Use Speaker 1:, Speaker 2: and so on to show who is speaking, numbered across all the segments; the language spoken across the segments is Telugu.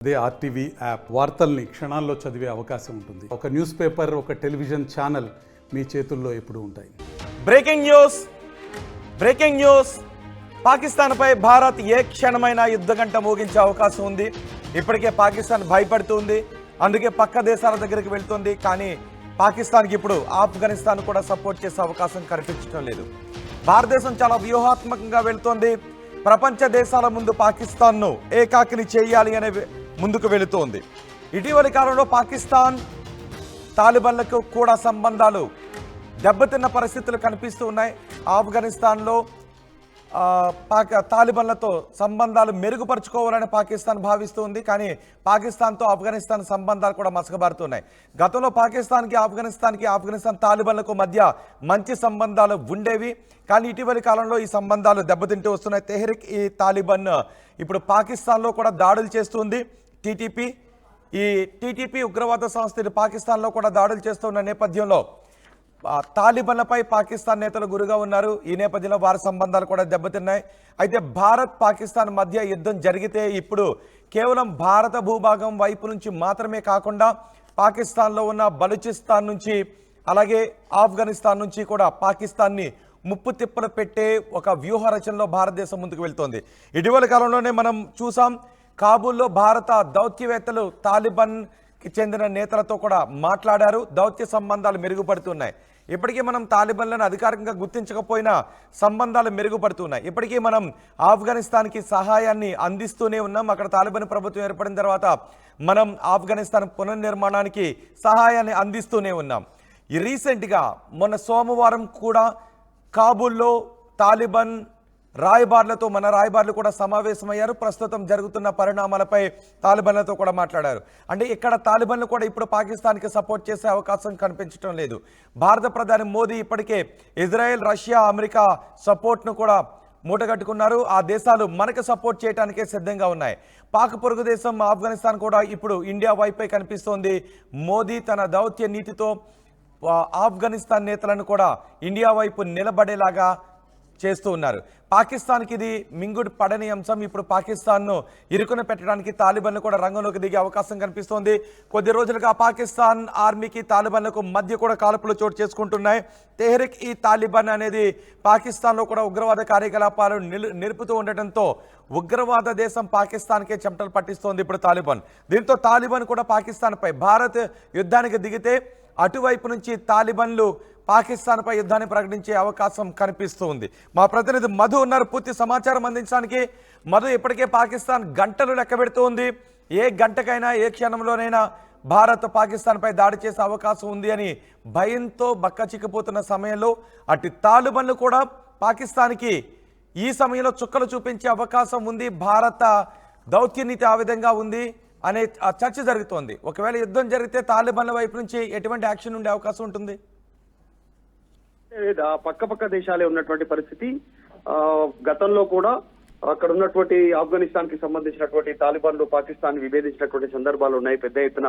Speaker 1: అదే ఆర్టీవీ యాప్ వార్తల్ని క్షణాల్లో చదివే అవకాశం ఉంటుంది. ఒక న్యూస్ పేపర్, ఒక టెలివిజన్ ఛానల్ మీ చేతుల్లో ఎప్పుడూ ఉంటాయి.
Speaker 2: బ్రేకింగ్ న్యూస్ పాకిస్తాన్పై భారత్ ఏ క్షణమైనా యుద్ధగంట మోగించే అవకాశం ఉంది. ఇప్పటికే పాకిస్తాన్ భయపడుతుంది, అందుకే పక్క దేశాల దగ్గరికి వెళ్తుంది. కానీ పాకిస్తాన్కి ఇప్పుడు ఆఫ్ఘనిస్తాన్ కూడా సపోర్ట్ చేసే అవకాశం కనిపించడం లేదు. భారతదేశం చాలా వ్యూహాత్మకంగా వెళ్తోంది. ప్రపంచ దేశాల ముందు పాకిస్తాన్ను ఏకాకిని చేయాలి అనే ముందుకు వెళుతోంది. ఇటీవలి కాలంలో పాకిస్తాన్ తాలిబాన్లకు కూడా సంబంధాలు దెబ్బతిన్న పరిస్థితులు కనిపిస్తూ ఉన్నాయి. ఆఫ్ఘనిస్తాన్లో తాలిబాన్లతో సంబంధాలు మెరుగుపరుచుకోవాలని పాకిస్తాన్ భావిస్తుంది. కానీ పాకిస్తాన్తో ఆఫ్ఘనిస్తాన్ సంబంధాలు కూడా మసకబారుతున్నాయి. గతంలో పాకిస్తాన్కి ఆఫ్ఘనిస్తాన్ తాలిబాన్లకు మధ్య మంచి సంబంధాలు ఉండేవి. కానీ ఇటీవలి కాలంలో ఈ సంబంధాలు దెబ్బతింటూ వస్తున్నాయి. తెహ్రీక్ ఈ తాలిబాన్ ఇప్పుడు పాకిస్తాన్లో కూడా దాడులు చేస్తుంది. టీటీపీ ఉగ్రవాద సంస్థలు పాకిస్తాన్లో కూడా దాడులు చేస్తున్న నేపథ్యంలో తాలిబాన్లపై పాకిస్తాన్ నేతలు గురిగా ఉన్నారు. ఈ నేపథ్యంలో వారి సంబంధాలు కూడా దెబ్బతిన్నాయి. అయితే భారత్ పాకిస్తాన్ మధ్య యుద్ధం జరిగితే ఇప్పుడు కేవలం భారత భూభాగం వైపు నుంచి మాత్రమే కాకుండా పాకిస్తాన్లో ఉన్న బలూచిస్తాన్ నుంచి, అలాగే ఆఫ్ఘనిస్తాన్ నుంచి కూడా పాకిస్తాన్ని ముప్పు తిప్పలు పెట్టే ఒక వ్యూహ రచనలో భారతదేశం ముందుకు వెళ్తోంది. ఇటీవల కాలంలోనే మనం చూసాం, కాబూల్లో భారత దౌత్యవేత్తలు తాలిబాన్కి చెందిన నేతలతో కూడా మాట్లాడారు. దౌత్య సంబంధాలు మెరుగుపడుతున్నాయి. ఇప్పటికీ మనం తాలిబాన్లను అధికారికంగా గుర్తించకపోయినా సంబంధాలు మెరుగుపడుతున్నాయి. ఇప్పటికీ మనం ఆఫ్ఘనిస్తాన్కి సహాయాన్ని అందిస్తూనే ఉన్నాం. అక్కడ తాలిబాన్ ప్రభుత్వం ఏర్పడిన తర్వాత మనం ఆఫ్ఘనిస్తాన్ పునర్నిర్మాణానికి సహాయాన్ని అందిస్తూనే ఉన్నాం. రీసెంట్గా మొన్న సోమవారం కూడా కాబూల్లో తాలిబాన్ రాయబారులతో మన రాయబారులు కూడా సమావేశమయ్యారు. ప్రస్తుతం జరుగుతున్న పరిణామాలపై తాలిబాన్లతో కూడా మాట్లాడారు. అంటే ఇక్కడ తాలిబాన్లు కూడా ఇప్పుడు పాకిస్తాన్కి సపోర్ట్ చేసే అవకాశం కనిపించడం లేదు. భారత ప్రధాని మోదీ ఇప్పటికే ఇజ్రాయెల్, రష్యా, అమెరికా సపోర్ట్ను కూడా మూటగట్టుకున్నారు. ఆ దేశాలు మనకు సపోర్ట్ చేయడానికే సిద్ధంగా ఉన్నాయి. పాక్ పొరుగు దేశం ఆఫ్ఘనిస్తాన్ కూడా ఇప్పుడు ఇండియా వైపే కనిపిస్తోంది. మోదీ తన దౌత్య నీతితో ఆఫ్ఘనిస్తాన్ నేతలను కూడా ఇండియా వైపు నిలబడేలాగా చేస్తూ ఉన్నారు. పాకిస్తాన్కి ఇది మింగుడు పడని అంశం. ఇప్పుడు పాకిస్తాన్ను ఇరుకున పెట్టడానికి తాలిబాన్లు కూడా రంగంలోకి దిగే అవకాశం కనిపిస్తోంది. కొద్ది రోజులుగా పాకిస్తాన్ ఆర్మీకి తాలిబాన్లకు మధ్య కూడా కాల్పులు చోటు చేసుకుంటున్నాయి. తెహ్రీక్ ఈ తాలిబాన్ అనేది పాకిస్తాన్లో కూడా ఉగ్రవాద కార్యకలాపాలు నిలుపుతూ ఉండటంతో ఉగ్రవాద దేశం పాకిస్తాన్కే చెమటలు పట్టిస్తోంది ఇప్పుడు తాలిబాన్. దీంతో తాలిబాన్ కూడా పాకిస్తాన్పై భారత్ యుద్ధానికి దిగితే అటువైపు నుంచి తాలిబాన్లు పాకిస్తాన్పై యుద్ధాన్ని ప్రకటించే అవకాశం కనిపిస్తూ ఉంది. మా ప్రతినిధి మధు ఉన్నారు పూర్తి సమాచారం అందించడానికి. మధు, ఇప్పటికే పాకిస్తాన్ గంటలు లెక్క పెడుతూ ఉంది. ఏ గంటకైనా, ఏ క్షణంలోనైనా భారత్ పాకిస్తాన్పై దాడి చేసే అవకాశం ఉంది అని భయంతో బక్కచిక్కిపోతున్న సమయంలో అటు తాలిబాన్లు కూడా పాకిస్తాన్కి ఈ సమయంలో చుక్కలు చూపించే అవకాశం ఉంది. భారత దౌత్యనీతి ఆ విధంగా ఉంది అనే చర్చ జరుగుతోంది. ఒకవేళ యుద్ధం జరిగితే తాలిబాన్ల వైపు నుంచి ఎటువంటి యాక్షన్ ఉండే అవకాశం ఉంటుంది?
Speaker 3: పక్క దేశాలే ఉన్నటువంటి పరిస్థితి. గతంలో కూడా అక్కడ ఉన్నటువంటి ఆఫ్ఘనిస్తాన్ కి సంబంధించినటువంటి తాలిబాన్లు పాకిస్తాన్ విభేదించినటువంటి సందర్భాలు ఉన్నాయి. పెద్ద ఎత్తున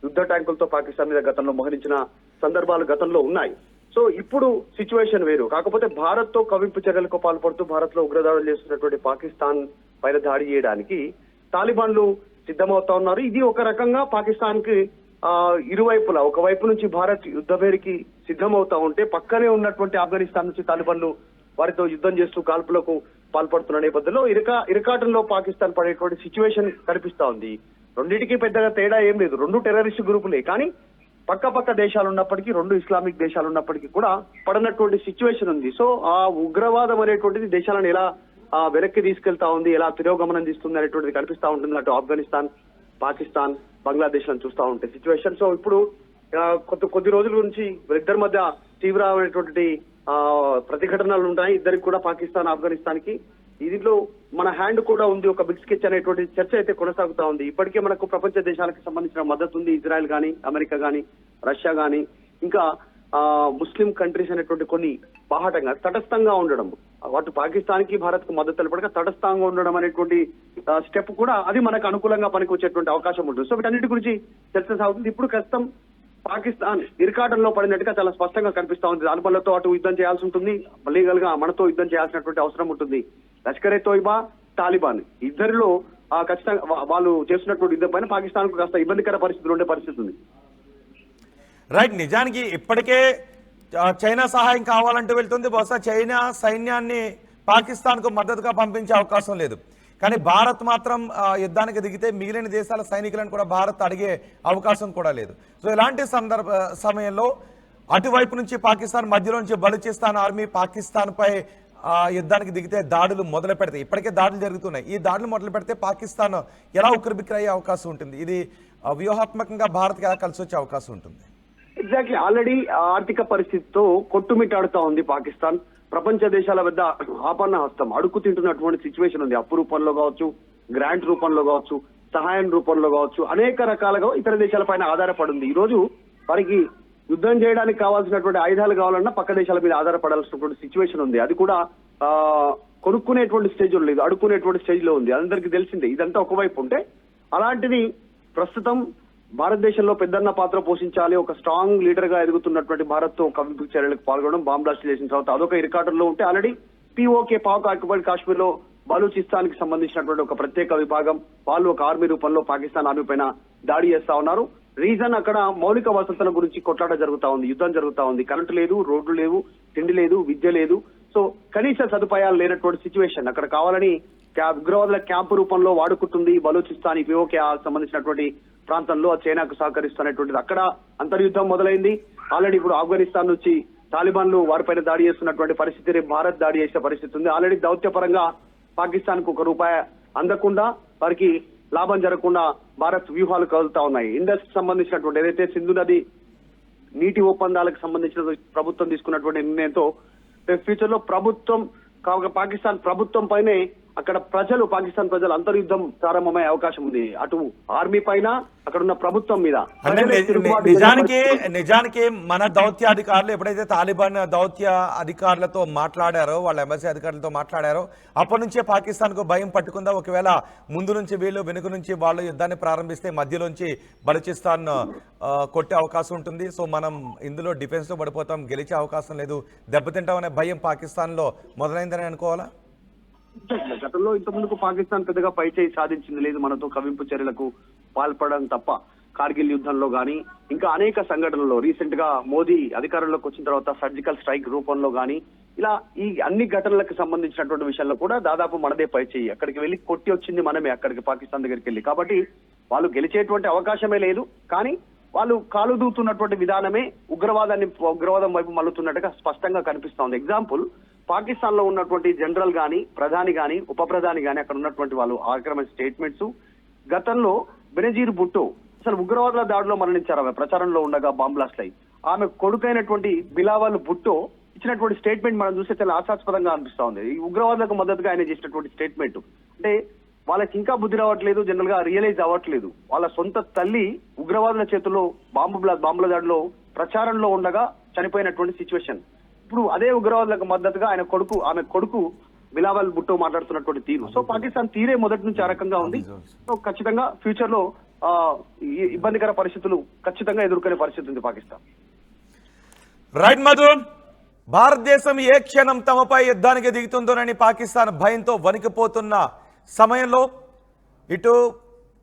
Speaker 3: యుద్ధ ట్యాంకులతో పాకిస్తాన్ మీద గతంలో మోహరించిన సందర్భాలు గతంలో ఉన్నాయి. సో ఇప్పుడు సిచ్యువేషన్ వేరు. కాకపోతే భారత్ తో కవింపు చర్యలకు పాల్పడుతూ భారత్ లో ఉగ్రదాడులు చేస్తున్నటువంటి పాకిస్తాన్ పైన దాడి చేయడానికి తాలిబాన్లు సిద్ధమవుతా ఉన్నారు. ఇది ఒక రకంగా పాకిస్తాన్ కి ఇరువైపులా, ఒకవైపు నుంచి భారత్ యుద్ధ పేరుకి సిద్ధమవుతా ఉంటే పక్కనే ఉన్నటువంటి ఆఫ్ఘనిస్తాన్ నుంచి తాలిబాన్లు వారితో యుద్ధం చేస్తూ కాల్పులకు పాల్పడుతున్న నేపథ్యంలో ఇరకాటంలో పాకిస్తాన్ పడేటువంటి సిచ్యువేషన్ కనిపిస్తా ఉంది. రెండింటికి పెద్దగా తేడా ఏం లేదు. రెండు టెర్రరిస్ట్ గ్రూపులే, కానీ పక్క దేశాలు ఉన్నప్పటికీ, రెండు ఇస్లామిక్ దేశాలు ఉన్నప్పటికీ కూడా పడినటువంటి సిచ్యువేషన్ ఉంది. సో ఆ ఉగ్రవాదం అనేటువంటిది దేశాలను ఎలా వెనక్కి తీసుకెళ్తా ఉంది, ఎలా తిరోగమనం తీస్తుంది అనేటువంటిది కనిపిస్తా ఉంటుంది. అటు ఆఫ్ఘనిస్తాన్, పాకిస్తాన్, బంగ్లాదేశ్ లను చూస్తా ఉంటే సిచ్యువేషన్. సో ఇప్పుడు కొద్ది రోజుల నుంచి ఇద్దరి మధ్య తీవ్రమైనటువంటి ప్రతిఘటనలు ఉన్నాయి. ఇద్దరికి కూడా పాకిస్తాన్, ఆఫ్ఘనిస్తాన్ కి. దీంట్లో మన హ్యాండ్ కూడా ఉంది, ఒక బిగ్ స్కెచ్ అనేటువంటి చర్చ అయితే కొనసాగుతా ఉంది. ఇప్పటికే మనకు ప్రపంచ దేశాలకు సంబంధించిన మద్దతు ఉంది. ఇజ్రాయెల్ గానీ, అమెరికా గానీ, రష్యా గానీ, ఇంకా ముస్లిం కంట్రీస్ అనేటువంటి కొన్ని బాహటంగా తటస్థంగా ఉండడం, అటు పాకిస్తాన్ కి భారత్ కు మద్దతు తెలపడగా తటస్థంగా ఉండడం అనేటువంటి స్టెప్ కూడా అది మనకు అనుకూలంగా పనికి వచ్చేటువంటి అవకాశం ఉంటుంది. సో వీటన్నిటి గురించి చర్చ సాగుతుంది. ఇప్పుడు ప్రస్తుతం పాకిస్తాన్ ఇరకాటంలో పడినట్టుగా చాలా స్పష్టంగా కనిపిస్తా ఉంది. తాలిబాన్లతో అటు యుద్ధం చేయాల్సి ఉంటుంది, లీగల్ గా మనతో యుద్ధం చేయాల్సినటువంటి అవసరం ఉంటుంది. లష్కర్-ఏ-తోయిబా, తాలిబాన్ ఇద్దరిలో ఖచ్చితంగా వాళ్ళు చేస్తున్నటువంటి యుద్ధం పైన పాకిస్తాన్ కు కాస్త ఇబ్బందికర పరిస్థితులు ఉండే పరిస్థితి ఉంది.
Speaker 2: రైట్, నిజానికి ఇప్పటికే చైనా సహాయం కావాలంటూ వెళ్తుంది. బహుశా చైనా సైన్యాన్ని పాకిస్తాన్కు మద్దతుగా పంపించే అవకాశం లేదు. కానీ భారత్ మాత్రం యుద్ధానికి దిగితే మిగిలిన దేశాల సైనికులను కూడా భారత్ అడిగే అవకాశం కూడా లేదు. సో ఇలాంటి సమయంలో అటువైపు నుంచి పాకిస్తాన్, మధ్యలో నుంచి బలూచిస్తాన్ ఆర్మీ పాకిస్తాన్పై యుద్ధానికి దిగితే దాడులు మొదలు పెడతాయి. ఇప్పటికే దాడులు జరుగుతున్నాయి. ఈ దాడులు మొదలు పెడితే పాకిస్తాన్ ఎలా ఉక్కిరిబిక్కిరయ్యే అవకాశం ఉంటుంది? ఇది వ్యూహాత్మకంగా భారత్కి ఎలా కలిసి వచ్చే అవకాశం ఉంటుంది?
Speaker 3: ఎగ్జాక్ట్లీ, ఆల్రెడీ ఆర్థిక పరిస్థితితో కొట్టుమిట్టాడుతా ఉంది పాకిస్తాన్. ప్రపంచ దేశాల వద్ద ఆపన్న హస్తం అడుక్కు తింటున్నటువంటి సిచ్యువేషన్ ఉంది. అప్పు రూపంలో కావచ్చు, గ్రాంట్ రూపంలో కావచ్చు, సహాయం రూపంలో కావచ్చు, అనేక రకాలుగా ఇతర దేశాల పైన ఆధారపడింది. ఈ రోజు వారికి యుద్ధం చేయడానికి కావాల్సినటువంటి ఆయుధాలు కావాలన్నా పక్క దేశాల మీద ఆధారపడాల్సినటువంటి సిచ్యువేషన్ ఉంది. అది కూడా కొనుక్కునేటువంటి స్టేజ్ లో లేదు, అడుక్కునేటువంటి స్టేజ్ లో ఉంది. అందరికీ తెలిసిందే. ఇదంతా ఒకవైపు ఉంటే, అలాంటిది ప్రస్తుతం భారతదేశంలో పెద్దన్న పాత్ర పోషించాలి, ఒక స్ట్రాంగ్ లీడర్ గా ఎదుగుతున్నటువంటి భారత్ తో కవింపు చర్యలకు పాల్గొనడం, బాంబ్ బ్లాస్ట్ చేసిన తర్వాత అదొక ఇరికాటంలో ఉంటే, already PoK Pak occupied Kashmir లో బలూచిస్తాన్ కి సంబంధించినటువంటి ఒక ప్రత్యేక విభాగం వాళ్ళు ఒక ఆర్మీ రూపంలో పాకిస్తాన్ ఆర్మీ పైన దాడి చేస్తా ఉన్నారు. రీజన్ అక్కడ మౌలిక వసతుల గురించి కొట్లాట జరుగుతా ఉంది, యుద్ధం జరుగుతా ఉంది. కరెంటు లేదు, రోడ్లు లేవు, తిండి లేదు, విద్య లేదు. సో కనీస సదుపాయాలు లేనటువంటి సిచ్యువేషన్ అక్కడ కావాలని ఉగ్రవాదుల క్యాంపు రూపంలో వాడుకుంటుంది బలూచిస్తాన్ పిఓకే సంబంధించినటువంటి ప్రాంతంలో చైనాకు సహకరిస్తున్నటువంటిది. అక్కడ అంతర్యుద్ధం మొదలైంది. ఆల్రెడీ ఇప్పుడు ఆఫ్ఘనిస్తాన్ నుంచి తాలిబాన్లు వారిపైన దాడి చేస్తున్నటువంటి పరిస్థితి, రేపు భారత్ దాడి చేసే పరిస్థితి ఉంది. ఆల్రెడీ దౌత్యపరంగా పాకిస్తాన్ కు ₹1 అందకుండా, వారికి లాభం జరగకుండా భారత్ వ్యూహాలు కదులుతా ఉన్నాయి. ఇండస్ సంబంధించినటువంటి ఏదైతే సింధు నది నీటి ఒప్పందాలకు సంబంధించిన ప్రభుత్వం తీసుకున్నటువంటి నిర్ణయంతో ఫ్యూచర్ లో ప్రభుత్వం పాకిస్తాన్ ప్రభుత్వం పైనే అక్కడ ప్రజలు, పాకిస్తాన్ ప్రజలు అంతర్యుద్ధం ప్రారంభమయ్యే అవకాశం ఉంది. అటు ఆర్మీ పైన, అక్కడ ఉన్న ప్రభుత్వం మీద.
Speaker 2: నిజానికి మన దౌత్య అధికారులు ఎప్పుడైతే తాలిబాన్ దౌత్య అధికారులతో మాట్లాడారో, వాళ్ళ ఎంబసీ అధికారులతో మాట్లాడారో, అప్పటి నుంచే పాకిస్తాన్ కు భయం పట్టుకుందా? ఒకవేళ ముందు నుంచి వీళ్ళు, వెనుక నుంచి వాళ్ళు యుద్ధాన్ని ప్రారంభిస్తే మధ్యలోంచి బలూచిస్తాన్ కొట్టే అవకాశం ఉంటుంది. సో మనం ఇందులో డిఫెన్స్ లో పడిపోతాం, గెలిచే అవకాశం లేదు, దెబ్బతింటామనే భయం పాకిస్తాన్ లో మొదలైందని అనుకోవాలా?
Speaker 3: గతంలో ఇంతకుముందుకు పాకిస్తాన్ పెద్దగా పైచేయి సాధించింది లేదు, మనతో కవింపు చర్యలకు పాల్పడడం తప్ప. కార్గిల్ యుద్ధంలో గానీ, ఇంకా అనేక సంఘటనల్లో, రీసెంట్ గా మోదీ అధికారంలోకి వచ్చిన తర్వాత సర్జికల్ స్ట్రైక్ రూపంలో గానీ, ఇలా ఈ అన్ని ఘటనలకు సంబంధించినటువంటి విషయాల్లో కూడా దాదాపు మనదే పైచేయి. అక్కడికి వెళ్ళి కొట్టి వచ్చింది మనమే, అక్కడికి పాకిస్తాన్ దగ్గరికి వెళ్ళి. కాబట్టి వాళ్ళు గెలిచేటువంటి అవకాశమే లేదు. కానీ వాళ్ళు కాలు దూతున్నటువంటి విధానమే ఉగ్రవాదం వైపు మల్లుతున్నట్టుగా స్పష్టంగా కనిపిస్తోంది. ఎగ్జాంపుల్, పాకిస్తాన్ లో ఉన్నటువంటి జనరల్ గాని, ప్రధాని గాని, ఉప ప్రధాని గాని, అక్కడ ఉన్నటువంటి వాళ్ళు ఆక్రమణ స్టేట్మెంట్స్. గతంలో బెనజీర్ భుట్టో అసలు ఉగ్రవాదుల దాడిలో మరణించారు. ఆమె ప్రచారంలో ఉండగా బాంబ్ బ్లాస్ట్ అయ్యి. ఆమె కొడుకైనటువంటి బిలావల్ భుట్టో ఇచ్చినటువంటి స్టేట్మెంట్ మనం చూస్తే చాలా ఆశాస్పదంగా అనిపిస్తా ఉంది. ఈ ఉగ్రవాదులకు మద్దతుగా ఆయన చేసినటువంటి స్టేట్మెంట్ అంటే వాళ్ళకి ఇంకా బుద్ధి రావట్లేదు, జనరల్ గా రియలైజ్ అవ్వట్లేదు. వాళ్ళ సొంత తల్లి ఉగ్రవాదుల చేతుల్లో బాంబుల దాడిలో ప్రచారంలో ఉండగా చనిపోయినటువంటి సిచ్యువేషన్. ఇప్పుడు అదే ఉగ్రవాదులకు మద్దతుగా ఆమె కొడుకు బిలావల్ భుట్టో మాట్లాడుతున్నటువంటి తీరు. సో పాకిస్తాన్ తీరే మొదటి నుంచి ఆ రకంగా ఉంది. సో ఖచ్చితంగా ఫ్యూచర్ లో ఇబ్బందికర పరిస్థితులు ఖచ్చితంగా ఎదుర్కొనే పరిస్థితి ఉంది పాకిస్తాన్.
Speaker 2: రైట్ మధు, భారతదేశం ఏ క్షణం తమపై యుద్ధానికి దిగుతుందోనని పాకిస్తాన్ భయంతో వణికిపోతున్న సమయంలో ఇటు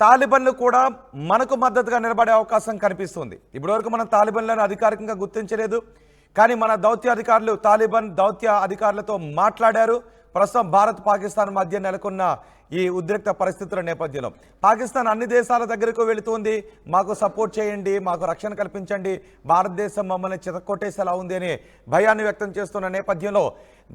Speaker 2: తాలిబన్లు కూడా మనకు మద్దతుగా నిలబడే అవకాశం కనిపిస్తుంది. ఇప్పటివరకు మనం తాలిబన్లను అధికారికంగా గుర్తించలేదు, కానీ మన దౌత్య అధికారులు తాలిబాన్ దౌత్య అధికారులతో మాట్లాడారు. ప్రస్తుతం భారత్ పాకిస్తాన్ మధ్య నెలకొన్న ఈ ఉద్రిక్త పరిస్థితుల నేపథ్యంలో పాకిస్తాన్ అన్ని దేశాల దగ్గరకు వెళుతుంది, మాకు సపోర్ట్ చేయండి, మాకు రక్షణ కల్పించండి, భారతదేశం మమ్మల్ని చితక్కొట్టేసేలా ఉంది అని భయాన్ని వ్యక్తం చేస్తున్న నేపథ్యంలో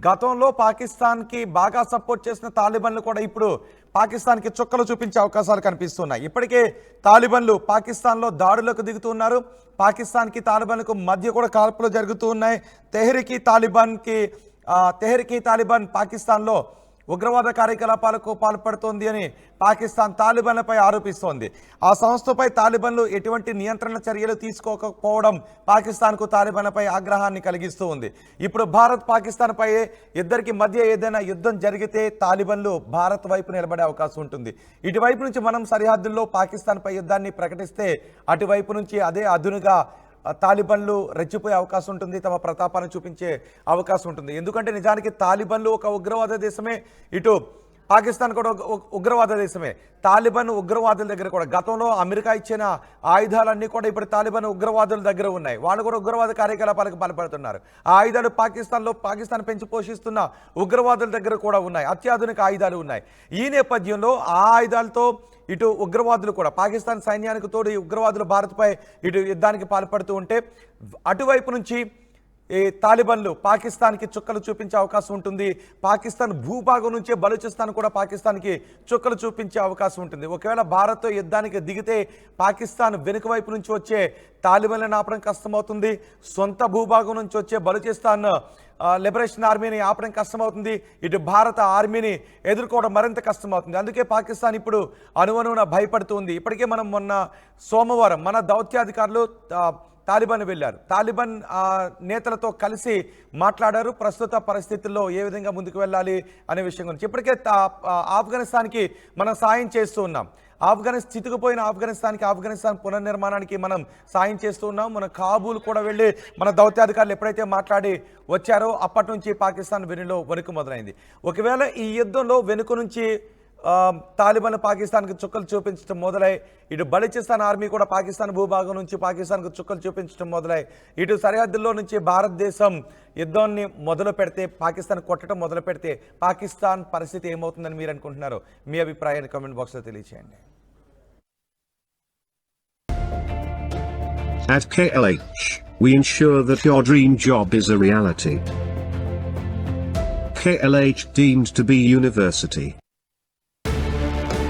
Speaker 2: గతంలో పాకిస్తాన్కి బాగా సపోర్ట్ చేసిన తాలిబన్లు కూడా ఇప్పుడు పాకిస్తాన్కి చుక్కలు చూపించే అవకాశాలు కనిపిస్తున్నాయి. ఇప్పటికే తాలిబన్లు పాకిస్తాన్లో దాడులకు దిగుతున్నారు. పాకిస్తాన్కి తాలిబాన్లకు మధ్య కూడా కాల్పులు జరుగుతూ ఉన్నాయి. తెహ్రీక్ తాలిబాన్ పాకిస్తాన్లో ఉగ్రవాద కార్యకలాపాలకు పాల్పడుతోంది అని పాకిస్తాన్ తాలిబాన్లపై ఆరోపిస్తోంది. ఆ సంస్థపై తాలిబాన్లు ఎటువంటి నియంత్రణ చర్యలు తీసుకోకపోవడం పాకిస్తాన్కు తాలిబాన్లపై ఆగ్రహాన్ని కలిగిస్తూ ఉంది. ఇప్పుడు భారత్ పాకిస్తాన్పై ఇద్దరికి మధ్య ఏదైనా యుద్ధం జరిగితే తాలిబాన్లు భారత్ వైపు నిలబడే అవకాశం ఉంటుంది. ఇటువైపు నుంచి మనం సరిహద్దుల్లో పాకిస్తాన్పై యుద్ధాన్ని ప్రకటిస్తే అటువైపు నుంచి అదే అదునుగా తాలిబాన్లు రెచ్చిపోయే అవకాశం ఉంటుంది, తమ ప్రతాపాన్ని చూపించే అవకాశం ఉంటుంది. ఎందుకంటే నిజానికి తాలిబాన్లు ఒక ఉగ్రవాద దేశమే, ఇటు పాకిస్తాన్ కూడా ఉగ్రవాద దేశమే. తాలిబాన్ ఉగ్రవాదుల దగ్గర కూడా గతంలో అమెరికా ఇచ్చిన ఆయుధాలన్నీ కూడా ఇప్పుడు తాలిబాన్ ఉగ్రవాదుల దగ్గర ఉన్నాయి. వాళ్ళు కూడా ఉగ్రవాద కార్యకలాపాలకు పాల్పడుతున్నారు. ఆ ఆయుధాలు పాకిస్తాన్ పెంచి పోషిస్తున్న ఉగ్రవాదుల దగ్గర కూడా ఉన్నాయి. అత్యాధునిక ఆయుధాలు ఉన్నాయి. ఈ నేపథ్యంలో ఆ ఆయుధాలతో ఇటు ఉగ్రవాదులు కూడా పాకిస్తాన్ సైన్యానికి తోడు ఈ ఉగ్రవాదులు భారత్పై ఇటు యుద్ధానికి పాల్పడుతూ ఉంటే అటువైపు నుంచి ఈ తాలిబాన్లు పాకిస్తాన్కి చుక్కలు చూపించే అవకాశం ఉంటుంది. పాకిస్తాన్ భూభాగం నుంచే బలూచిస్తాన్ కూడా పాకిస్తాన్కి చుక్కలు చూపించే అవకాశం ఉంటుంది. ఒకవేళ భారత్తో యుద్ధానికి దిగితే పాకిస్తాన్ వెనుక వైపు నుంచి వచ్చే తాలిబాన్లను ఆపడం కష్టమవుతుంది. సొంత భూభాగం నుంచి వచ్చే బలూచిస్తాన్ లిబరేషన్ ఆర్మీని ఆపడం కష్టమవుతుంది. ఇటు భారత ఆర్మీని ఎదుర్కోవడం మరింత కష్టమవుతుంది. అందుకే పాకిస్తాన్ ఇప్పుడు అనువనువున భయపడుతుంది. ఇప్పటికే మనం మొన్న సోమవారం మన దౌత్యాధికారులు తాలిబాన్ వెళ్ళారు. తాలిబాన్ నేతలతో కలిసి మాట్లాడారు. ప్రస్తుత పరిస్థితుల్లో ఏ విధంగా ముందుకు వెళ్ళాలి అనే విషయం గురించి. ఇప్పటికే ఆఫ్ఘనిస్తాన్కి మనం సాయం చేస్తూ ఉన్నాం. చితికిపోయిన ఆఫ్ఘనిస్తాన్ పునర్నిర్మాణానికి మనం సాయం చేస్తూ ఉన్నాం. మన కాబూల్ కూడా వెళ్ళి మన దౌత్యాధికారులు ఎప్పుడైతే మాట్లాడి వచ్చారో అప్పటి నుంచి పాకిస్తాన్ వెనులో వణుకు మొదలైంది. ఒకవేళ ఈ యుద్ధంలో వెనుక నుంచి తాలిబాన్ పాకిస్తాన్కి చుక్కలు చూపించడం మొదలై ఇటు బలూచిస్తాన్ ఆర్మీ కూడా పాకిస్తాన్ భూభాగం నుంచి పాకిస్తాన్కు చుక్కలు చూపించడం మొదలై ఇటు సరిహద్దుల్లో నుంచి భారతదేశం యుద్ధాన్ని మొదలు పెడితే పాకిస్తాన్ కొట్టడం మొదలు పెడితే పాకిస్తాన్ పరిస్థితి ఏమవుతుందని మీరు అనుకుంటున్నారు? మీ అభిప్రాయాన్ని కామెంట్ బాక్స్లో తెలియజేయండి.
Speaker 4: At KLH, we ensure that your dream job is a reality. KLH deemed to be university.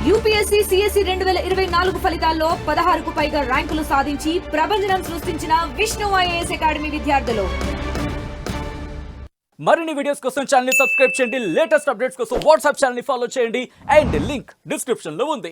Speaker 5: UPSC CSE 2024 ఫలితాల్లో 16కు పైగా ర్యాంకులు సాధించి ప్రభంజనం సృష్టించిన విష్ణు ఐఏఎస్ అకాడమీ విద్యార్థులు.
Speaker 6: మరిన్ని వీడియోస్ కోసం ఛానల్ ని సబ్స్క్రైబ్ చేయండి. లేటెస్ట్ అప్డేట్స్ కోసం వాట్సాప్ ఛానల్ ని ఫాలో చేయండి. అండ్ లింక్ డిస్క్రిప్షన్ లో ఉంది.